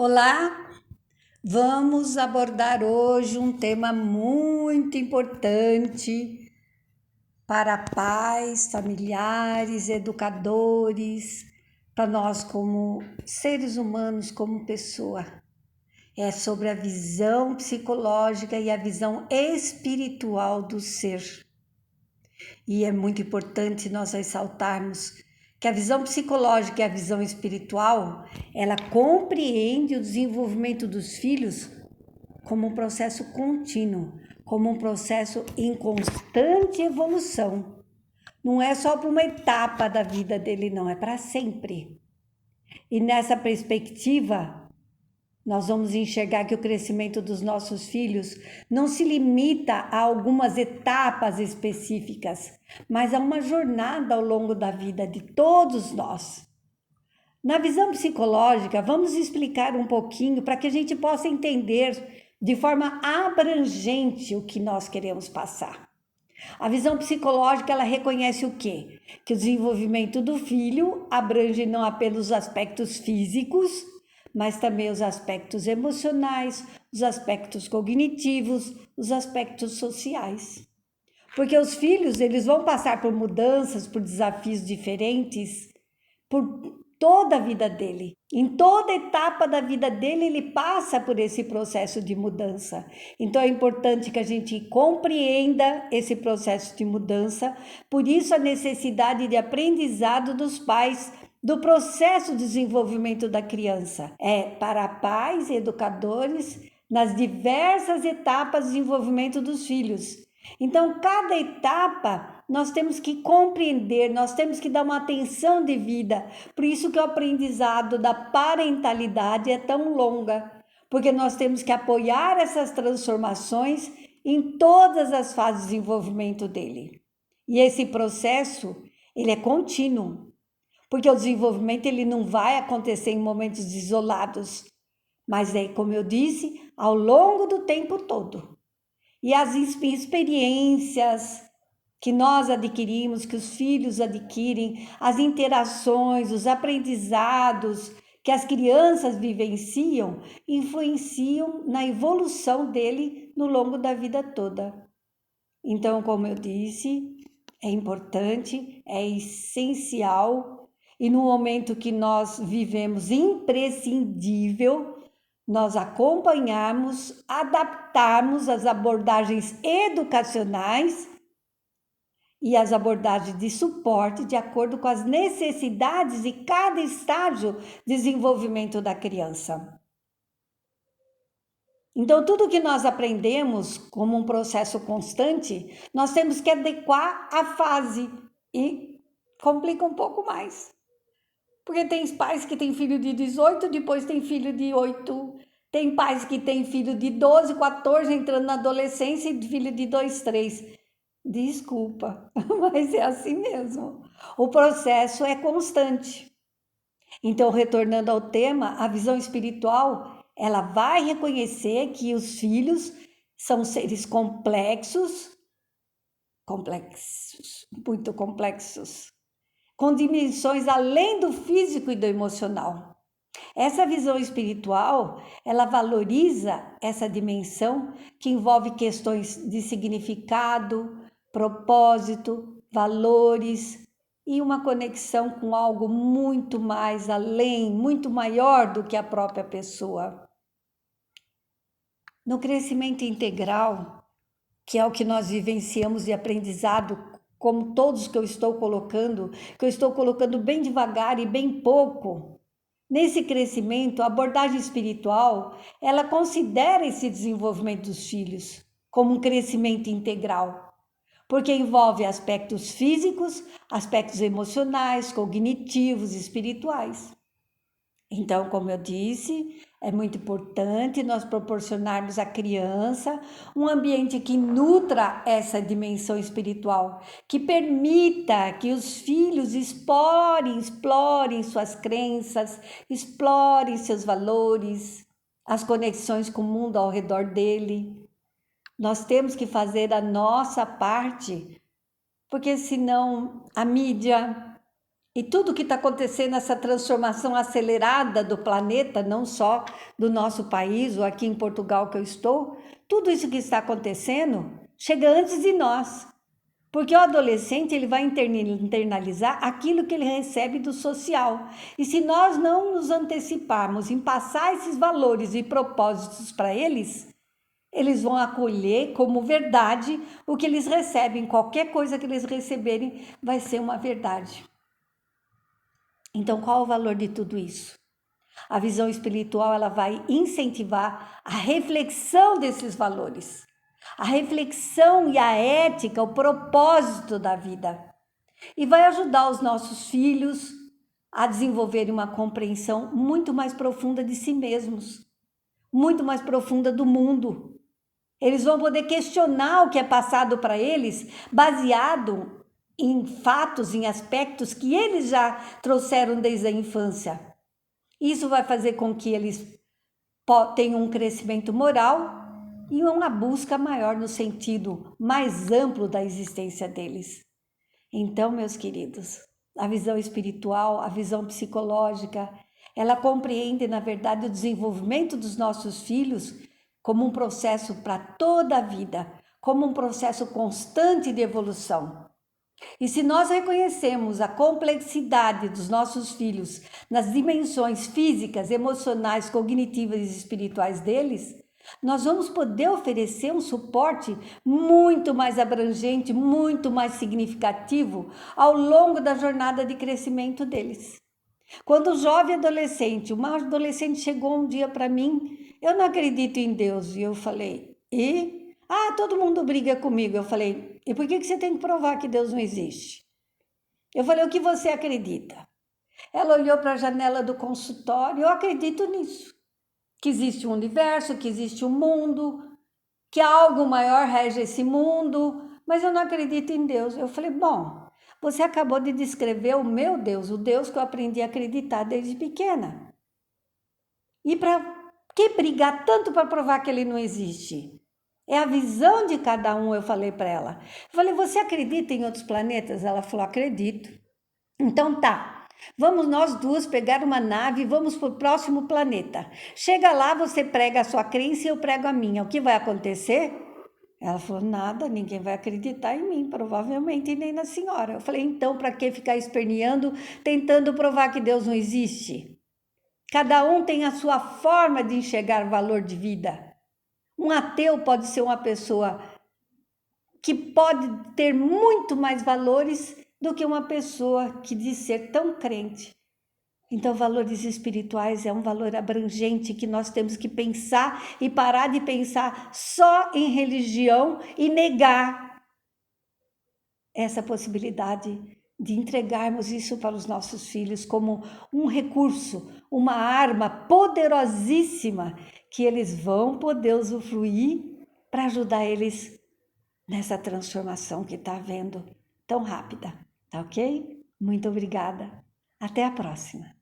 Olá, vamos abordar hoje um tema muito importante para pais, familiares, educadores, para nós como seres humanos, como pessoa. É sobre a visão psicológica e a visão espiritual do ser. E é muito importante nós ressaltarmos que a visão psicológica e a visão espiritual, ela compreende o desenvolvimento dos filhos como um processo contínuo, como um processo em constante evolução. Não é só para uma etapa da vida dele, não, é para sempre. E nessa perspectiva, nós vamos enxergar que o crescimento dos nossos filhos não se limita a algumas etapas específicas, mas a uma jornada ao longo da vida de todos nós. Na visão psicológica, vamos explicar um pouquinho para que a gente possa entender de forma abrangente o que nós queremos passar. A visão psicológica, ela reconhece o quê? Que o desenvolvimento do filho abrange não apenas os aspectos físicos, mas também os aspectos emocionais, os aspectos cognitivos, os aspectos sociais. Porque os filhos, eles vão passar por mudanças, por desafios diferentes, por toda a vida dele. Em toda etapa da vida dele, ele passa por esse processo de mudança. Então é importante que a gente compreenda esse processo de mudança, por isso a necessidade de aprendizado dos pais do processo de desenvolvimento da criança. É para pais e educadores nas diversas etapas de desenvolvimento dos filhos. Então, cada etapa nós temos que compreender, nós temos que dar uma atenção devida. Por isso que o aprendizado da parentalidade é tão longa, porque nós temos que apoiar essas transformações em todas as fases de desenvolvimento dele. E esse processo, ele é contínuo, porque o desenvolvimento ele não vai acontecer em momentos isolados, mas é, como eu disse, ao longo do tempo todo. E as experiências que nós adquirimos, que os filhos adquirem, as interações, os aprendizados que as crianças vivenciam, influenciam na evolução dele no longo da vida toda. Então, como eu disse, é importante, é essencial, e no momento que nós vivemos imprescindível, nós acompanharmos, adaptarmos as abordagens educacionais e as abordagens de suporte de acordo com as necessidades de cada estágio de desenvolvimento da criança. Então, tudo que nós aprendemos como um processo constante, nós temos que adequar à fase e complica um pouco mais. Porque tem pais que têm filho de 18, depois tem filho de 8. Tem pais que têm filho de 12, 14, entrando na adolescência e filho de 2, 3. Desculpa, mas é assim mesmo. O processo é constante. Então, retornando ao tema, a visão espiritual, ela vai reconhecer que os filhos são seres complexos, muito complexos, com dimensões além do físico e do emocional. Essa visão espiritual, ela valoriza essa dimensão que envolve questões de significado, propósito, valores e uma conexão com algo muito mais além, muito maior do que a própria pessoa. No crescimento integral, que é o que nós vivenciamos de aprendizado, como todos que eu estou colocando bem devagar e bem pouco. Nesse crescimento, a abordagem espiritual, ela considera esse desenvolvimento dos filhos como um crescimento integral, porque envolve aspectos físicos, aspectos emocionais, cognitivos, espirituais. Então, como eu disse, é muito importante nós proporcionarmos à criança um ambiente que nutra essa dimensão espiritual, que permita que os filhos explorem suas crenças, explorem seus valores, as conexões com o mundo ao redor dele. Nós temos que fazer a nossa parte, porque senão a mídia E tudo que está acontecendo, essa transformação acelerada do planeta, não só do nosso país ou aqui em Portugal que eu estou, tudo isso que está acontecendo chega antes de nós. Porque o adolescente ele vai internalizar aquilo que ele recebe do social. E se nós não nos anteciparmos em passar esses valores e propósitos para eles, eles vão acolher como verdade o que eles recebem. Qualquer coisa que eles receberem vai ser uma verdade. Então, qual o valor de tudo isso? A visão espiritual ela vai incentivar a reflexão desses valores, a reflexão e a ética, o propósito da vida, e vai ajudar os nossos filhos a desenvolverem uma compreensão muito mais profunda de si mesmos, muito mais profunda do mundo. Eles vão poder questionar o que é passado para eles, baseado em fatos, em aspectos que eles já trouxeram desde a infância. Isso vai fazer com que eles tenham um crescimento moral e uma busca maior no sentido mais amplo da existência deles. Então, meus queridos, a visão espiritual, a visão psicológica, ela compreende, na verdade, o desenvolvimento dos nossos filhos como um processo para toda a vida, como um processo constante de evolução. E se nós reconhecemos a complexidade dos nossos filhos nas dimensões físicas, emocionais, cognitivas e espirituais deles, nós vamos poder oferecer um suporte muito mais abrangente, muito mais significativo ao longo da jornada de crescimento deles. Quando o jovem adolescente, uma adolescente chegou um dia para mim, eu não acredito em Deus, e eu falei, todo mundo briga comigo. Eu falei, e por que você tem que provar que Deus não existe? Eu falei, o que você acredita? Ela olhou para a janela do consultório, eu acredito nisso. Que existe um universo, que existe um mundo, que algo maior rege esse mundo, mas eu não acredito em Deus. Eu falei, bom, você acabou de descrever o meu Deus, o Deus que eu aprendi a acreditar desde pequena. E para que brigar tanto para provar que ele não existe? É a visão de cada um, eu falei para ela. Eu falei, você acredita em outros planetas? Ela falou, acredito. Então tá, vamos nós duas pegar uma nave e vamos para o próximo planeta. Chega lá, você prega a sua crença e eu prego a minha. O que vai acontecer? Ela falou, nada, ninguém vai acreditar em mim, provavelmente, nem na senhora. Eu falei, então para que ficar esperneando, tentando provar que Deus não existe? Cada um tem a sua forma de enxergar valor de vida. Um ateu pode ser uma pessoa que pode ter muito mais valores do que uma pessoa que diz ser tão crente. Então, valores espirituais é um valor abrangente que nós temos que pensar e parar de pensar só em religião e negar essa possibilidade de entregarmos isso para os nossos filhos como um recurso, uma arma poderosíssima que eles vão poder usufruir para ajudar eles nessa transformação que está havendo tão rápida, tá ok? Muito obrigada. Até a próxima.